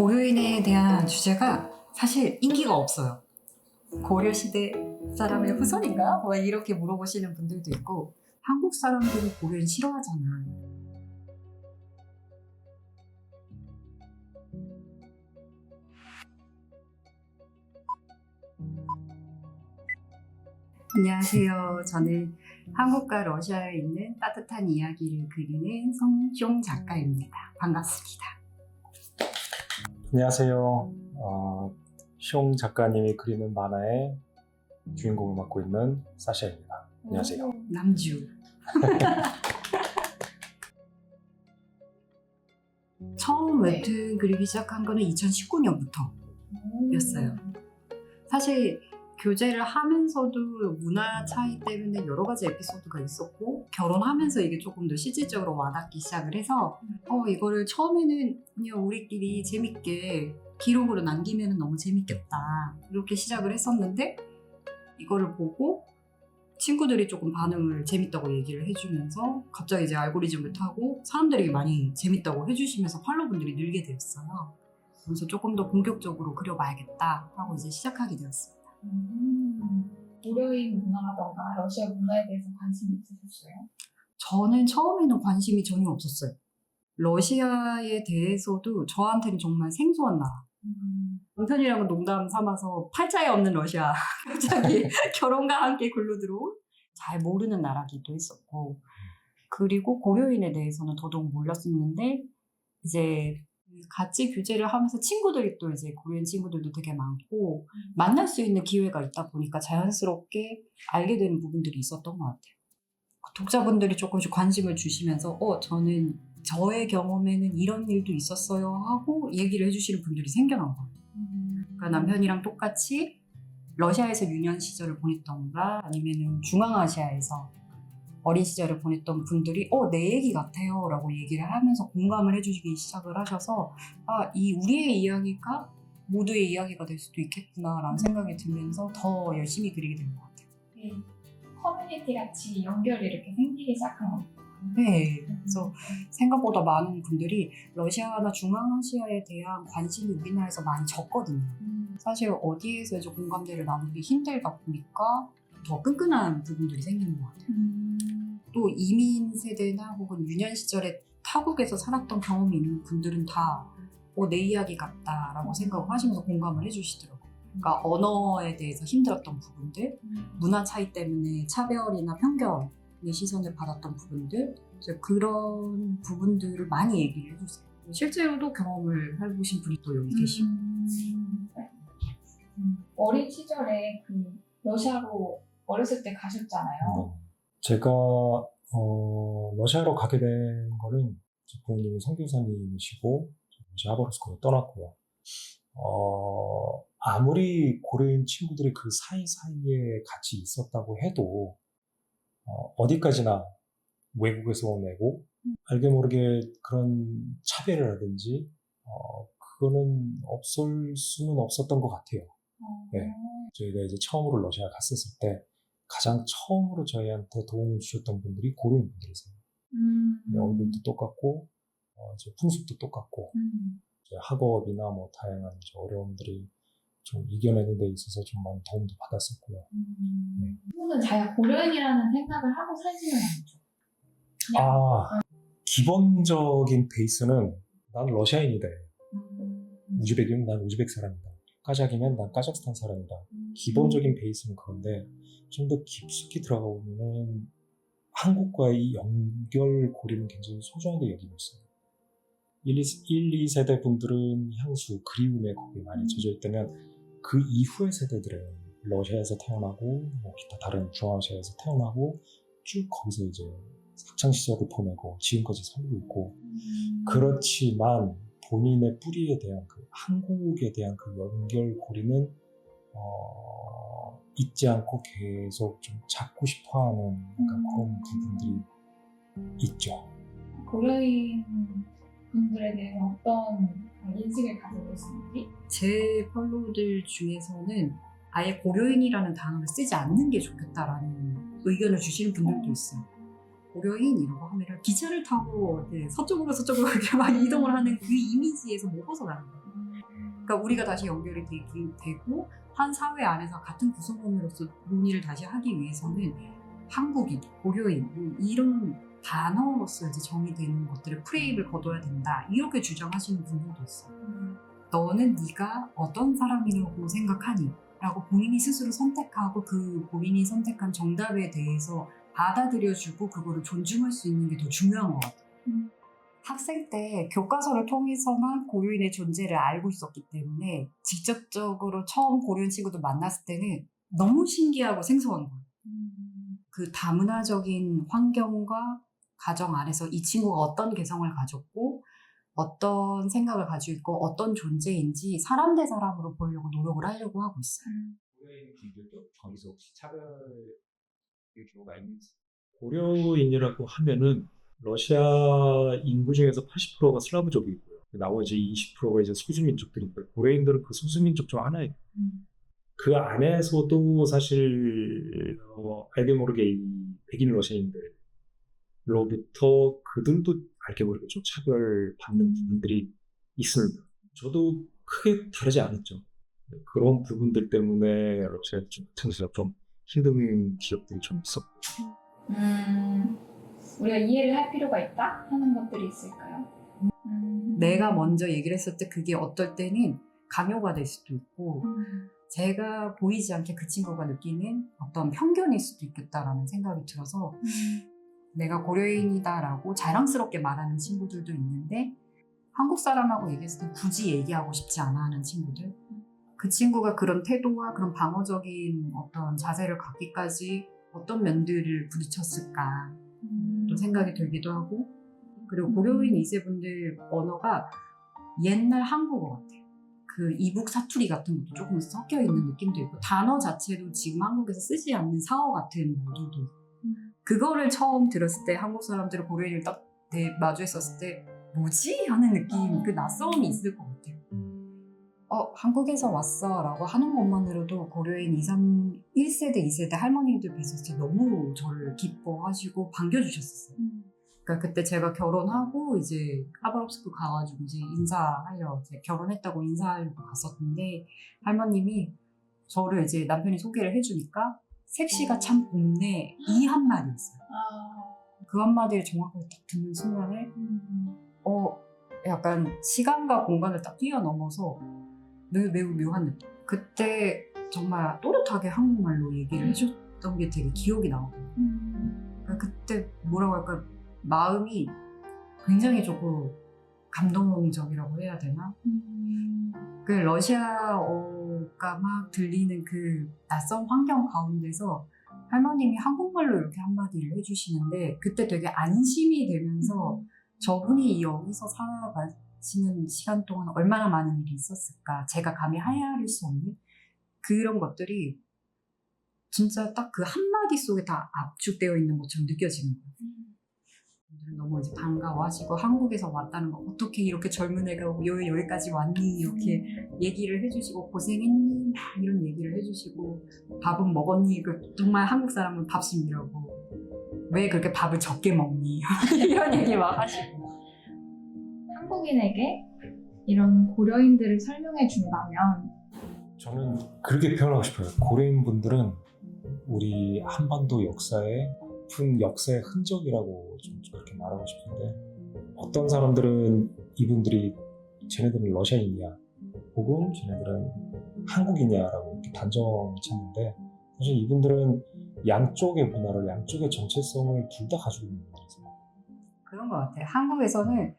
고려인에 대한 주제가 사실 인기가 없어요. 고려시대 사람의 후손인가? 뭐 이렇게 물어보시는 분들도 있고, 한국 사람들은 고려인 싫어하잖아. 안녕하세요. 저는 한국과 러시아에 있는 따뜻한 이야기를 그리는 성숑 작가입니다. 반갑습니다. 안녕하세요. 숑 작가님이 그리는 만화의 주인공을 맡고 있는 사샤입니다. 안녕하세요. 남주. 처음 웹툰 그리기 시작한 거는 2019년부터였어요. 사실 교제를 하면서도 문화 차이 때문에 여러 가지 에피소드가 있었고, 결혼하면서 이게 조금 더 실질적으로 와닿기 시작을 해서 이거를 처음에는 그냥 우리끼리 재밌게 기록으로 남기면 너무 재밌겠다 이렇게 시작을 했었는데, 이거를 보고 친구들이 조금 반응을 재밌다고 얘기를 해주면서 갑자기 이제 알고리즘을 타고 사람들이 많이 재밌다고 해주시면서 팔로우분들이 늘게 되었어요. 그래서 조금 더 본격적으로 그려봐야겠다 하고 이제 시작하게 되었습니다. 고려인 문화라던가 러시아 문화에 대해서 관심이 있으셨어요? 저는 처음에는 관심이 전혀 없었어요. 러시아에 대해서도 저한테는 정말 생소한 나라. 남편이랑은 농담 삼아서 팔자에 없는 러시아 갑자기 결혼과 함께 굴러 들어온 잘 모르는 나라기도 했었고, 그리고 고려인에 대해서는 더더욱 몰랐었는데, 이제 같이 교제를 하면서 친구들이 또 이제 고려인 친구들도 되게 많고 만날 수 있는 기회가 있다 보니까 자연스럽게 알게 되는 부분들이 있었던 것 같아요. 독자분들이 조금씩 관심을 주시면서 저는 저의 경험에는 이런 일도 있었어요 하고 얘기를 해주시는 분들이 생겨난 거예요. 그러니까 남편이랑 똑같이 러시아에서 유년 시절을 보냈던가 아니면은 중앙아시아에서 어린 시절을 보냈던 분들이 내 얘기 같아요 라고 얘기를 하면서 공감을 해주시기 시작을 하셔서 이 우리의 이야기가 모두의 이야기가 될 수도 있겠구나 라는 생각이 들면서 더 열심히 그리게 된 것 같아요. 커뮤니티 같이 연결이 이렇게 생기기 시작한 거예요. 네, 그래서 생각보다 많은 분들이 러시아나 중앙아시아에 대한 관심이 우리나라에서 많이 적거든요. 사실 어디에서 이제 공감대를 나누기 힘들다 보니까 더 끈끈한 부분들이 생기는 것 같아요. 또 이민 세대나 혹은 유년 시절에 타국에서 살았던 경험이 있는 분들은 다 내 이야기 같다라고 생각을 하시면서 공감을 해주시더라고요. 그러니까 언어에 대해서 힘들었던 부분들, 문화 차이 때문에 차별이나 편견의 시선을 받았던 부분들, 그런 부분들을 많이 얘기를 해주세요. 실제로도 경험을 해보신 분이 또 여기 계시고. 어린 시절에 러시아로 어렸을 때 가셨잖아요. 제가 러시아로 가게 된 거는 부모님이 선교사님이시고 이제 하바rovsk로 떠났고요. 아무리 고려인 친구들이 그 사이사이에 같이 있었다고 해도 어디까지나 외국에서 온 애고 알게 모르게 그런 차별이라든지 그거는 없을 수는 없었던 것 같아요. 네. 저희가 이제 처음으로 러시아 갔었을 때 가장 처음으로 저희한테 도움을 주셨던 분들이 고려인 분들이세요. 얼굴도 똑같고 이제 풍습도 똑같고 이제 학업이나 뭐 다양한 이제 어려움들이 좀 이겨내는 데 있어서 좀 많은 도움도 받았었고요. 분은 자기가 고려인이라는 생각을 하고 살지는 않죠. 기본적인 베이스는 난 러시아인이다. 우즈벡이면 난 우즈벡 사람이다. 까자키면 난 까자흐스탄 사람이다. 기본적인 베이스는 그런데 좀 더 깊숙이 들어가 보면은 한국과의 이 연결고리는 굉장히 소중하게 여기고 있어요. 1, 2세대 분들은 향수, 그리움에 거기에 많이 젖어 있다면 그 이후의 세대들은 러시아에서 태어나고 뭐 기타 다른 중앙아시아에서 태어나고 쭉 거기서 이제 학창시절을 보내고 지금까지 살고 있고, 그렇지만 본인의 뿌리에 대한 한국에 대한 그 연결고리는 잊지 않고 계속 좀 찾고 싶어하는 그런 부분들이 있죠. 고려인 분들에 대해서 어떤 인식을 가지고 있는지? 제 팔로우들 중에서는 아예 고려인이라는 단어를 쓰지 않는 게 좋겠다라는 의견을 주시는 분들도 있어요. 고려인 이라고 하면 기차를 타고 서쪽으로 이렇게 막 이동을 하는 그 이미지에서 못 벗어나는 거예요. 그러니까 우리가 다시 연결이 되고 한 사회 안에서 같은 구성원으로서 논의를 다시 하기 위해서는 한국인, 고려인 이런 단어로서 이제 정의되는 것들을 프레임을 거둬야 된다 이렇게 주장하시는 분들도 있어요. 너는 네가 어떤 사람이라고 생각하니? 라고 본인이 스스로 선택하고 그 본인이 선택한 정답에 대해서 받아들여주고 그거를 존중할 수 있는 게 더 중요한 것 같아요. 학생 때 교과서를 통해서만 고려인의 존재를 알고 있었기 때문에 직접적으로 처음 고려인 친구들 만났을 때는 너무 신기하고 생소한 거예요. 그 다문화적인 환경과 가정 안에서 이 친구가 어떤 개성을 가졌고 어떤 생각을 가지고 있고 어떤 존재인지 사람 대 사람으로 보려고 노력을 하려고 하고 있어요. 고려인 분들도 거기서 혹시 차별의 경우가 있는지. 고려인이라고 하면은 러시아 인구 중에서 80%가 슬라브족이고요. 나머지 20%가 이제 소수민족들이고요. 고려인들은 그 소수민족 중 하나예요. 그 안에서도 사실 알게 모르게 이 백인 러시아인들로부터 그들도 알게 모르게 좀 차별받는 부분들이 있습니다. 저도 크게 다르지 않았죠. 그런 부분들 때문에 러시아 좀 힘든 지역들이 좀 있었고. 우리가 이해를 할 필요가 있다 하는 것들이 있을까요? 내가 먼저 얘기를 했을 때 그게 어떨 때는 강요가 될 수도 있고 제가 보이지 않게 그 친구가 느끼는 어떤 편견일 수도 있겠다라는 생각이 들어서 내가 고려인이다라고 자랑스럽게 말하는 친구들도 있는데 한국 사람하고 얘기했을 때 굳이 얘기하고 싶지 않아 하는 친구들 그 친구가 그런 태도와 그런 방어적인 어떤 자세를 갖기까지 어떤 면들을 부딪혔을까 또 생각이 들기도 하고 그리고 고려인 2세분들 언어가 옛날 한국어 같아요. 그 이북 사투리 같은 것도 조금 섞여 있는 느낌도 있고 단어 자체도 지금 한국에서 쓰지 않는 사어 같은 말들도 있고 그거를 처음 들었을 때 한국 사람들이 고려인을 딱 마주했었을 때 뭐지? 하는 느낌 그 낯섦이 있을 것 같아요. 한국에서 왔어 라고 하는 것만으로도 고려인 1세대, 2세대 할머니들 뵀을 때 너무 저를 기뻐하시고 반겨주셨었어요. 그러니까 그때 제가 결혼하고 이제 하바롭스크 가가지고 이제 인사하려 이제 결혼했다고 인사하려고 갔었는데 할머님이 저를 이제 남편이 소개를 해주니까 색시가 참 곱네 이 한마디였어요. 그 한마디를 정확하게 딱 듣는 순간에 약간 시간과 공간을 딱 뛰어넘어서 매우 묘한 느낌. 그때 정말 또렷하게 한국말로 얘기를 해줬던 게 되게 기억이 나거든요. 그러니까 그때 뭐라고 할까 마음이 굉장히 조금 감동적이라고 해야 되나? 그 러시아어가 막 들리는 그 낯선 환경 가운데서 할머님이 한국말로 이렇게 한마디를 해주시는데 그때 되게 안심이 되면서 저분이 여기서 살아가시는 시간 동안 얼마나 많은 일이 있었을까 제가 감히 헤아릴 수 없는 그런 것들이 진짜 딱 그 한마디 속에 다 압축되어 있는 것처럼 느껴지는 거예요. 너무 이제 반가워하시고 한국에서 왔다는 거 어떻게 이렇게 젊은 애가 여기까지 왔니 이렇게 얘기를 해주시고 고생했니 막 이런 얘기를 해주시고 밥은 먹었니 정말 한국 사람은 밥심이라고 왜 그렇게 밥을 적게 먹니 이런 얘기 막 하시고 한국인에게 이런 고려인들을 설명해 준다면 저는 그렇게 표현하고 싶어요. 고려인 분들은 우리 한반도 역사의 깊은 역사의 흔적이라고 좀 그렇게 말하고 싶은데 어떤 사람들은 이분들이 쟤네들은 러시아인이야 혹은 쟤네들은 한국인이야라고 이렇게 단정을 짓는데 사실 이분들은 양쪽의 문화를 양쪽의 정체성을 둘 다 가지고 있는 거라서 그런 것 같아요. 한국에서는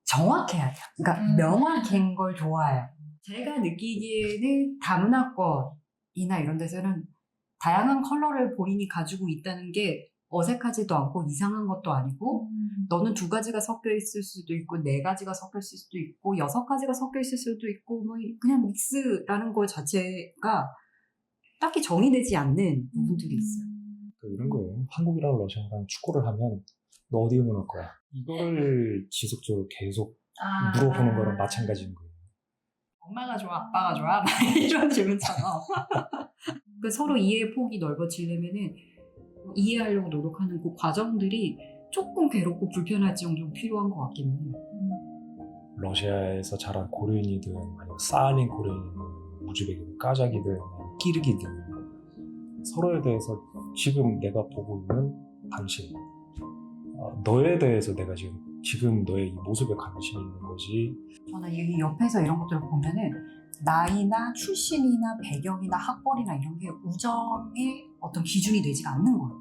정확해야 돼요. 그러니까 명확한 걸 좋아해요. 제가 느끼기에는 다문화권이나 이런 데서는 다양한 컬러를 본인이 가지고 있다는 게 어색하지도 않고 이상한 것도 아니고 너는 2가지가 섞여 있을 수도 있고 4가지가 섞여 있을 수도 있고 6가지가 섞여 있을 수도 있고 뭐 그냥 믹스라는 것 자체가 딱히 정의되지 않는 부분들이 있어요. 이런 거예요. 한국이랑 러시아랑 축구를 하면 너 어디 응원할 거야? 이거를 지속적으로 계속 물어보는 거랑 마찬가지인 거예요. 엄마가 좋아, 아빠가 좋아? 이런 질문처럼. 서로 이해의 폭이 넓어지려면은 이해하려고 노력하는 그 과정들이 조금 괴롭고 불편할지언정 좀 필요한 것 같긴 해요. 러시아에서 자란 고려인이든 아니면 쌓아낸 고려인이든 우즈벡이든 까자키든 아니면 끼르기든 서로에 대해서 지금 내가 보고 있는 당신, 너에 대해서 내가 지금 너의 이 모습에 관심이 있는 거지. 저는 이 옆에서 이런 것들을 보면은 나이나 출신이나 배경이나 학벌이나 이런 게 우정의 어떤 기준이 되지가 않는 거예요.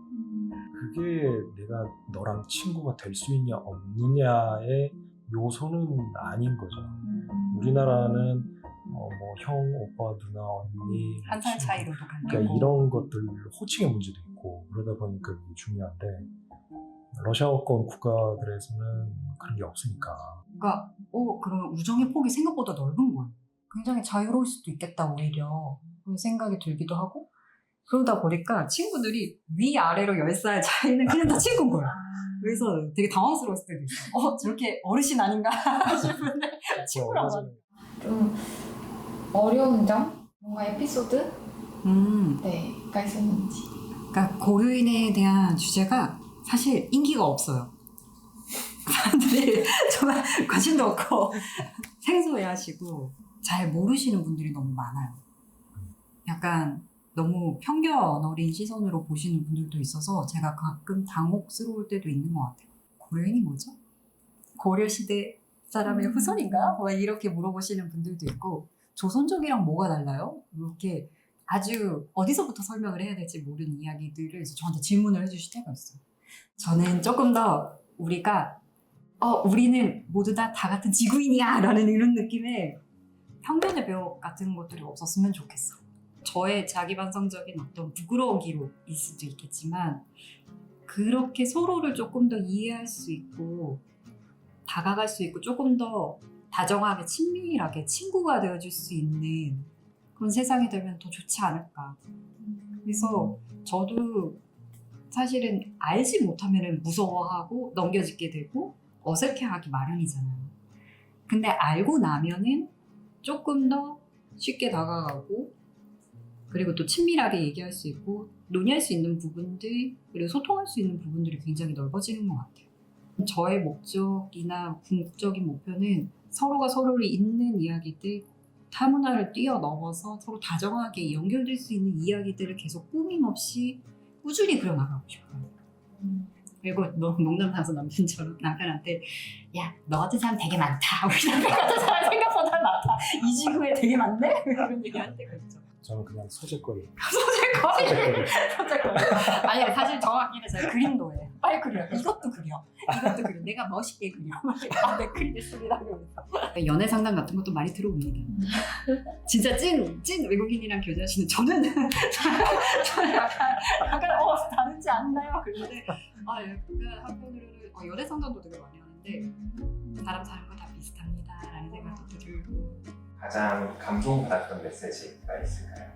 그게 내가 너랑 친구가 될 수 있냐 없느냐의 요소는 아닌 거죠. 우리나라는 뭐 형, 오빠, 누나, 언니 한 살 친구, 차이로도 갈리고. 그러니까 이런 것들 호칭의 문제도 있고 그러다 보니까 그게 중요한데 러시아어권 국가들에서는 그런 게 없으니까. 그러니까 그러면 우정의 폭이 생각보다 넓은 거예요. 굉장히 자유로울 수도 있겠다 오히려 그런 생각이 들기도 하고 그러다 보니까 친구들이 위아래로 10살 차이는 그냥 다 친구인 거예요. 그래서 되게 당황스러웠을 때도 있어요. 저렇게 어르신 아닌가 싶은 친구라고 하는. 좀 어려운 점? 뭔가 에피소드? 가 있었는지. 그러니까 고려인에 대한 주제가 사실 인기가 없어요. 사람들이 정말 관심도 없고 생소해하시고 잘 모르시는 분들이 너무 많아요. 약간 너무 편견 어린 시선으로 보시는 분들도 있어서 제가 가끔 당혹스러울 때도 있는 것 같아요. 고려인이 뭐죠? 고려시대 사람의 후손인가? 뭐 이렇게 물어보시는 분들도 있고 조선족이랑 뭐가 달라요? 이렇게 아주 어디서부터 설명을 해야 될지 모르는 이야기들을 저한테 질문을 해주실 때가 있어요. 저는 조금 더 우리가 우리는 모두 다 같은 지구인이야 라는 이런 느낌의 편견의 벽 같은 것들이 없었으면 좋겠어. 저의 자기 반성적인 어떤 부끄러운 기록일 수도 있겠지만 그렇게 서로를 조금 더 이해할 수 있고 다가갈 수 있고 조금 더 다정하게 친밀하게 친구가 되어줄 수 있는 그런 세상이 되면 더 좋지 않을까. 그래서 저도 사실은 알지 못하면 무서워하고 넘겨짓게 되고 어색해하기 마련이잖아요. 근데 알고 나면은 조금 더 쉽게 다가가고 그리고 또 친밀하게 얘기할 수 있고 논의할 수 있는 부분들 그리고 소통할 수 있는 부분들이 굉장히 넓어지는 것 같아요. 저의 목적이나 궁극적인 목표는 서로가 서로를 잇는 이야기들 타문화를 뛰어넘어서 서로 다정하게 연결될 수 있는 이야기들을 계속 꾸밈없이 꾸준히 그려나가고 싶어요. 그리고 농담 삼아서 남편한테 야, 너 같은 사람 되게 많다. 우리 남편 같은 사람 생각보다 많다. 이 지구에 되게 많네? 이런 얘기 할 때가 있죠. 저는 그냥 소재거리. 소재거리. 아니 사실 정확히는 제가 그림도예요. 빨리 그려. 이것도 그려. 내가 멋있게 그려. 네, 그리겠습니다. 연애 상담 같은 것도 많이 들어옵니다. 진짜 찐 외국인이랑 교제하시는 저는 약간 다르지 않나요? 그런데 약간 한편으로는 연애 상담도 되게 많이 하는데 사람과 다 비슷합니다라는 생각도 들고. 가장 감동받았던 메시지가 있을까요?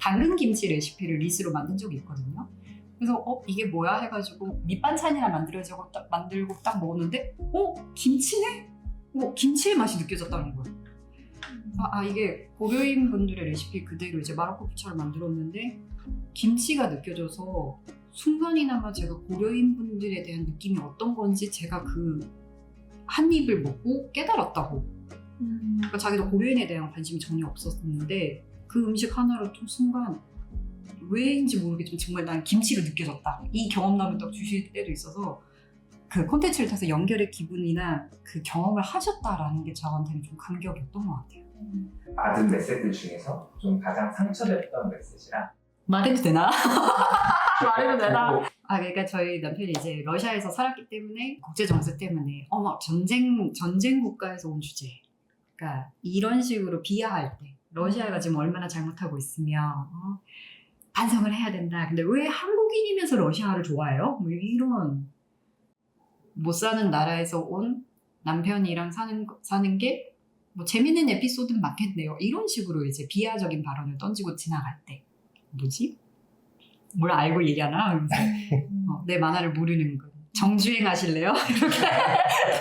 당근김치 레시피를 리스로 만든 적이 있거든요. 그래서 이게 뭐야 해가지고 밑반찬이나 만들고 딱 먹었는데 김치네? 김치의 맛이 느껴졌다는 거예요. 이게 고려인 분들의 레시피 그대로 이제 마라코프차를 만들었는데 김치가 느껴져서 순간이나마 제가 고려인 분들에 대한 느낌이 어떤 건지 제가 그 한 입을 먹고 깨달았다고. 그러니까 자기도 고려인에 대한 관심이 전혀 없었는데 그 음식 하나로 좀 순간 왜인지 모르겠지만 정말 난 김치가 느껴졌다. 이 경험담을 딱 주실 때도 있어서 그 콘텐츠를 통해서 연결의 기분이나 그 경험을 하셨다라는 게 저한테는 좀 감격이었던 것 같아요. 받은 메시지 중에서 좀 가장 상처됐던 메시지라 말해도 되나? 말해도 되나? 그러니까 저희 남편이 이제 러시아에서 살았기 때문에 국제 정세 때문에 전쟁 국가에서 온 주제. 그러니까 이런 식으로 비하할 때 러시아가 지금 얼마나 잘못하고 있으며 반성을 해야 된다. 근데 왜 한국인이면서 러시아를 좋아해요? 뭐 이런 못 사는 나라에서 온 남편이랑 사는 게 뭐 재밌는 에피소드는 많겠네요. 이런 식으로 이제 비하적인 발언을 던지고 지나갈 때 뭐지? 뭘 알고 얘기하나? 하면서 내 만화를 모르는 거. 정주행 하실래요? 이렇게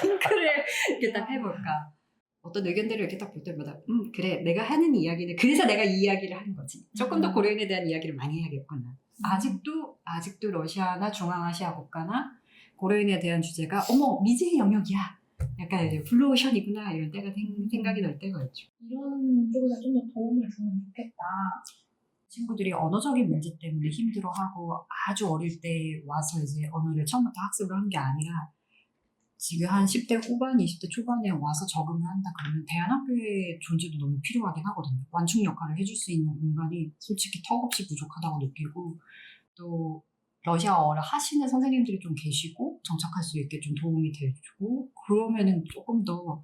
링크를 이렇게 딱 해볼까. 어떤 의견들을 이렇게 딱 볼 때마다 그래 내가 하는 이야기는 그래서 내가 이 이야기를 하는 거지. 조금 더 고려인에 대한 이야기를 많이 해야겠구나. 아직도 러시아나 중앙아시아 국가나 고려인에 대한 주제가 어머 미지의 영역이야. 약간 이제 블루오션이구나 이런 때가 생각이 날 때가 있죠. 이런 쪽에서 좀 더 도움을 주면 좋겠다. 친구들이 언어적인 문제 때문에 힘들어하고 아주 어릴 때 와서 이제 언어를 처음부터 학습을 한 게 아니라 지금 한 10대 후반, 20대 초반에 와서 적응을 한다 그러면 대안학교의 존재도 너무 필요하긴 하거든요. 완충 역할을 해줄 수 있는 공간이 솔직히 턱없이 부족하다고 느끼고 또 러시아어를 하시는 선생님들이 좀 계시고 정착할 수 있게 좀 도움이 돼주고 그러면은 조금 더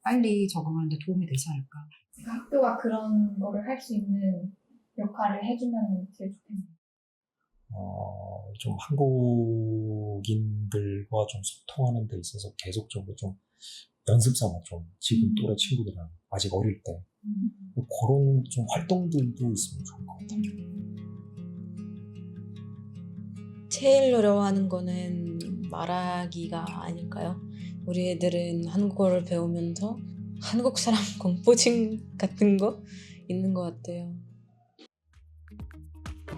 빨리 적응하는데 도움이 되지 않을까. 학교가 그런 거를 할 수 있는 역할을 해주면 제일 좋겠네요. 좀 한국인들과 좀 소통하는 데 있어서 계속적으로 좀 연습 삼아 좀 지금 또래 친구들이랑 아직 어릴 때 그런 좀 활동들도 있으면 좋을 것 같아요. 제일 어려워하는 거는 말하기가 아닐까요? 우리 애들은 한국어를 배우면서 한국 사람 공포증 같은 거 있는 것 같아요.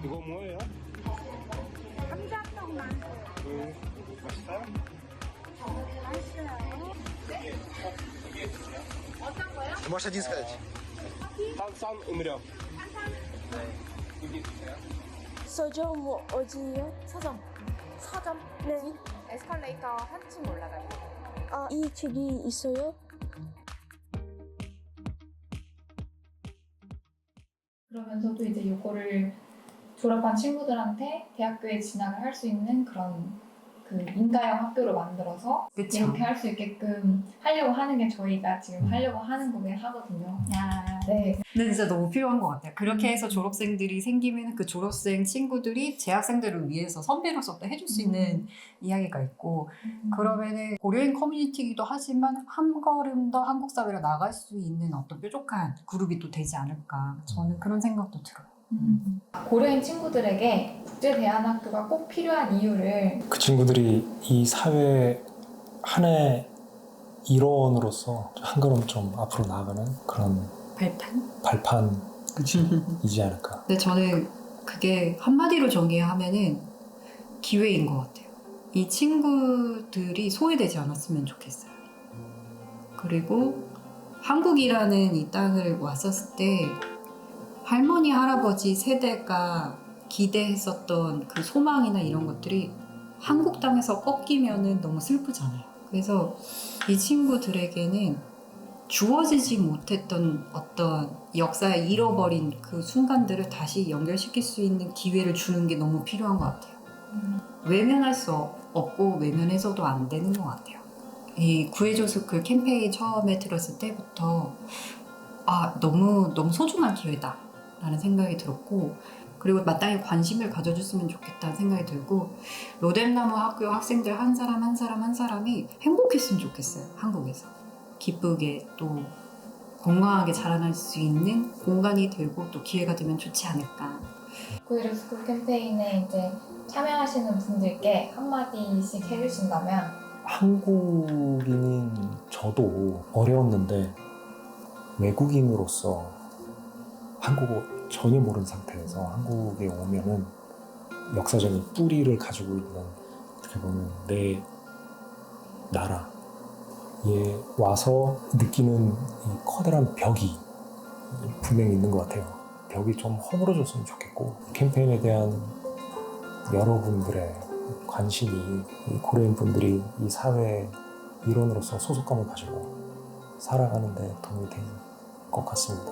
이거 뭐예요? 감자떡 맛있어요? Можешь один сказать? 산 음료. 서점 어디요? 서점. 네. 에스컬레이터 한층 올라가요. 아, 이 책이 있어요? 그러면서도 이제 요거를 졸업한 친구들한테 대학교에 진학을 할 수 있는 그런 그 인가형 학교로 만들어서 그쵸. 이렇게 할 수 있게끔 하려고 하는 게 저희가 지금 하려고 하는 거긴 하거든요. 네. 근데 진짜 너무 필요한 것 같아요. 그렇게 해서 졸업생들이 생기면 그 졸업생 친구들이 재학생들을 위해서 선배로서 또 해줄 수 있는 이야기가 있고 그러면은 고려인 커뮤니티이기도 하지만 한 걸음 더 한국 사회로 나갈 수 있는 어떤 뾰족한 그룹이 또 되지 않을까 저는 그런 생각도 들어요. 고려인 친구들에게 국제대안학교가 꼭 필요한 이유를 그 친구들이 이 사회 하나의 일원으로서 한 걸음 좀 앞으로 나아가는 그런 발판이지 않을까. 근데 저는 그게 한마디로 정의하면은 기회인 것 같아요. 이 친구들이 소외되지 않았으면 좋겠어요. 그리고 한국이라는 이 땅을 왔었을 때 할머니, 할아버지 세대가 기대했었던 그 소망이나 이런 것들이 한국 땅에서 꺾이면은 너무 슬프잖아요. 그래서 이 친구들에게는 주어지지 못했던 어떤 역사에 잃어버린 그 순간들을 다시 연결시킬 수 있는 기회를 주는 게 너무 필요한 것 같아요. 외면할 수 없고 외면해서도 안 되는 것 같아요. 이 구해줘서 그 캠페인 처음에 들었을 때부터 너무 소중한 기회다 라는 생각이 들었고 그리고 마땅히 관심을 가져줬으면 좋겠다는 생각이 들고 로뎀나무 학교 학생들 한 사람 한 사람이 행복했으면 좋겠어요. 한국에서 기쁘게 또 건강하게 자라날 수 있는 공간이 되고 또 기회가 되면 좋지 않을까. 구이로스쿨 캠페인에 이제 참여하시는 분들께 한마디씩 해주신다면 한국인인 저도 어려웠는데 외국인으로서 한국어 전혀 모르는 상태에서 한국에 오면은 역사적인 뿌리를 가지고 있는 어떻게 보면 내 나라에 와서 느끼는 이 커다란 벽이 분명히 있는 것 같아요. 벽이 좀 허물어졌으면 좋겠고 캠페인에 대한 여러분들의 관심이 이 고려인 분들이 이 사회의 일원으로서 소속감을 가지고 살아가는 데 도움이 될 것 같습니다.